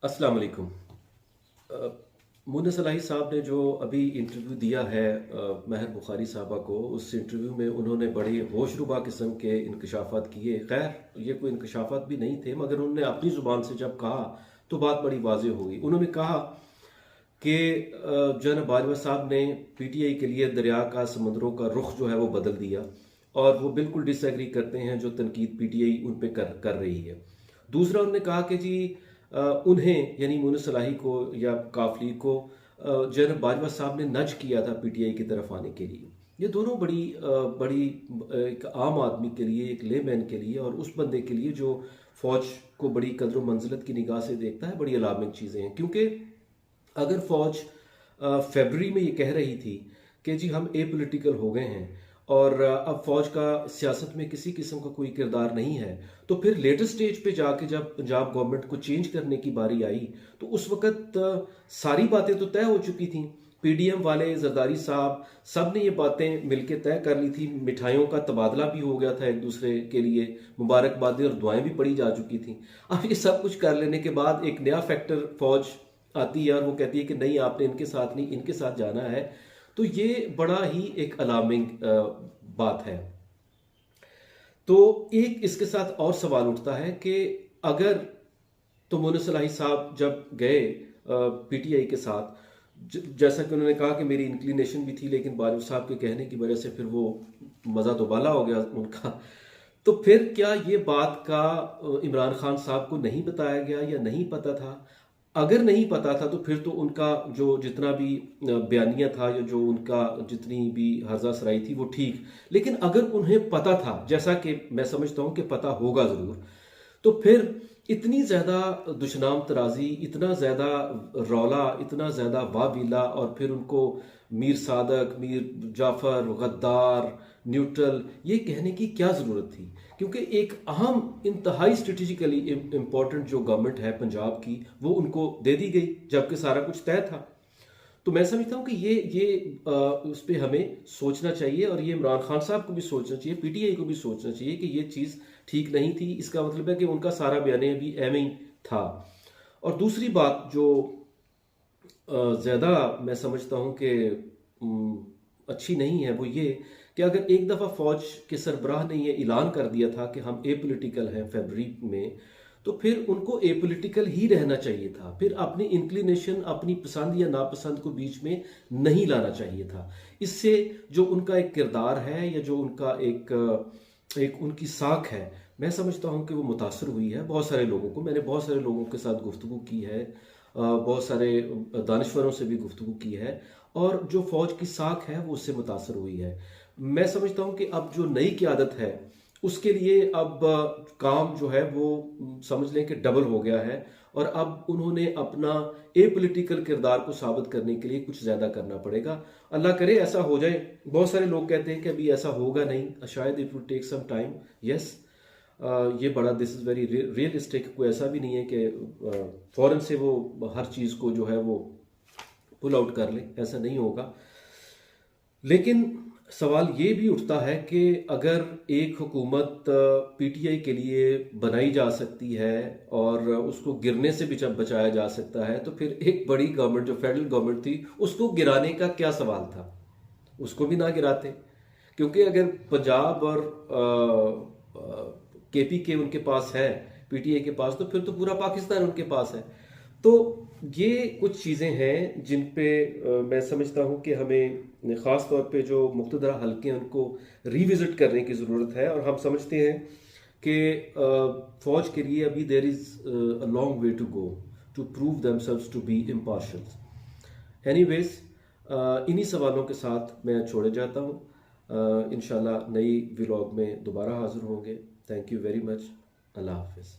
अस्सलाम वालेकुम। मुन्ना सलाही साहब ने जो अभी इंटरव्यू दिया है महर बुखारी साहबा को, उस इंटरव्यू में उन्होंने बड़ी होशरुबा किस्म के इंकशाफात किए। खैर ये कोई इंकशाफात भी नहीं थे, मगर उन्होंने अपनी ज़ुबान से जब कहा तो बात बड़ी वाज़ेह हो गई। उन्होंने कहा कि जनाब बाजवा साहब ने पीटीआई के लिए दरिया का समंदरों का रुख जो है वो बदल दिया, और वो बिल्कुल डिसएग्री करते हैं जो तनकीद पीटीआई उन पे कर रही है। दूसरा उन्होंने कहा कि जी उन्हें यानी मुन्ना सलाही को या काफली को जनाब बाजवा साहब ने नज किया था पीटीआई की तरफ आने के लिए। ये दोनों बड़ी एक आम आदमी के लिए, एक लेमैन के लिए और उस बंदे के लिए जो फौज को बड़ी कदर मंजिलत की निगाह से देखता है, बड़ी अलार्मिंग चीज़ें हैं। क्योंकि अगर फौज फरवरी में ये कह रही थी कि जी हम ए पोलिटिकल हो गए हैं और अब फौज का सियासत में किसी किस्म का कोई किरदार नहीं है, तो फिर लेटेस्ट स्टेज पे जाके जब पंजाब गवर्नमेंट को चेंज करने की बारी आई तो उस वक्त सारी बातें तो तय हो चुकी थी। पीडीएम वाले, जरदारी साहब, सब ने ये बातें मिलकर तय कर ली थी। मिठाइयों का तबादला भी हो गया था एक दूसरे के लिए, मुबारकबादें और दुआएं भी पड़ी जा चुकी थी। अब ये सब कुछ कर लेने के बाद एक नया फैक्टर फौज आती है और वो कहती है कि नहीं, आपने इनके साथ नहीं, इनके साथ जाना है। तो ये बड़ा ही एक अलार्मिंग बात है। तो एक इसके साथ और सवाल उठता है कि अगर तो मुन्ना सलाही साहब जब गए पीटीआई के साथ, जैसा कि उन्होंने कहा कि मेरी इंक्लिनेशन भी थी, लेकिन बाजवा साहब के कहने की वजह से फिर वो मज़ा दोबाला हो गया उनका। तो फिर क्या ये बात का इमरान खान साहब को नहीं बताया गया या नहीं पता था? अगर नहीं पता था तो फिर तो उनका जो जितना भी बयानिया था या जो उनका जितनी भी हर्जा सराई थी वो ठीक। लेकिन अगर उन्हें पता था, जैसा कि मैं समझता हूं कि पता होगा ज़रूर, तो फिर इतनी ज़्यादा दुशनाम तराजी, इतना ज़्यादा रौला, इतना ज़्यादा वावीला, और फिर उनको मीर सादक, मीर जाफ़र, गद्दार, न्यूट्रल ये कहने की क्या ज़रूरत थी? क्योंकि एक अहम, इंतहाई स्ट्रेटेजिकली इंपॉर्टेंट जो गवर्नमेंट है पंजाब की, वो उनको दे दी गई जबकि सारा कुछ तय था। तो मैं समझता हूँ कि उस पर हमें सोचना चाहिए, और ये इमरान खान साहब को भी सोचना चाहिए, पीटीआई को भी सोचना चाहिए कि ये चीज़ ठीक नहीं थी। इसका मतलब है कि उनका सारा बयान भी एवं ही था। और दूसरी बात जो ज़्यादा मैं समझता हूँ कि अच्छी नहीं है, वो ये कि अगर एक दफ़ा फ़ौज के सरबराह ने ये ऐलान कर दिया था कि हम ए पोलिटिकल हैं फरवरी में, तो फिर उनको ए पोलिटिकल ही रहना चाहिए था। फिर अपनी इंक्लिनेशन, अपनी पसंद या नापसंद को बीच में नहीं लाना चाहिए था। इससे जो उनका एक किरदार है या जो उनका एक उनकी साख है, मैं समझता हूँ कि वो मुतासर हुई है। बहुत सारे लोगों को, मैंने बहुत सारे लोगों के साथ गुफ्तगू की है, बहुत सारे दानिश्वरों से भी गुफ्तगू की है, और जो फौज की साख है वो उससे मुतासर हुई है। मैं समझता हूँ कि अब जो नई क़यादत है उसके लिए अब काम जो है वो समझ लें कि डबल हो गया है, और अब उन्होंने अपना ए पोलिटिकल किरदार को साबित करने के लिए कुछ ज़्यादा करना पड़ेगा। अल्लाह करे ऐसा हो जाए। बहुत सारे लोग कहते हैं कि अभी ऐसा होगा नहीं, शायद it will take some time. Yes, ये बड़ा, दिस इज़ वेरी रियलिस्टिक। कोई ऐसा भी नहीं है कि फ़ौरन से वो हर चीज़ को जो है वो पुल आउट कर ले, ऐसा नहीं होगा। लेकिन सवाल ये भी उठता है कि अगर एक हुकूमत पीटीआई के लिए बनाई जा सकती है और उसको गिरने से भी जब बचाया जा सकता है, तो फिर एक बड़ी गवर्नमेंट जो फेडरल गवर्नमेंट थी उसको गिराने का क्या सवाल था? उसको भी ना गिराते। क्योंकि अगर पंजाब और केपी के उनके पास है, पीटीआई के पास, तो फिर तो पूरा पाकिस्तान उनके पास है। तो ये कुछ चीज़ें हैं जिन पे मैं समझता हूँ कि हमें ख़ास तौर पे जो मुक़्तदरा हल्के हैं उनको रिविज़िट करने की ज़रूरत है। और हम समझते हैं कि फ़ौज के लिए अभी there is a long way to go to prove themselves to be impartial. Anyways, इन्हीं सवालों के साथ मैं छोड़े जाता हूँ। इंशाल्लाह नई व्लॉग में दोबारा हाज़िर होंगे। Thank you very much. Allah हाफ़िज़।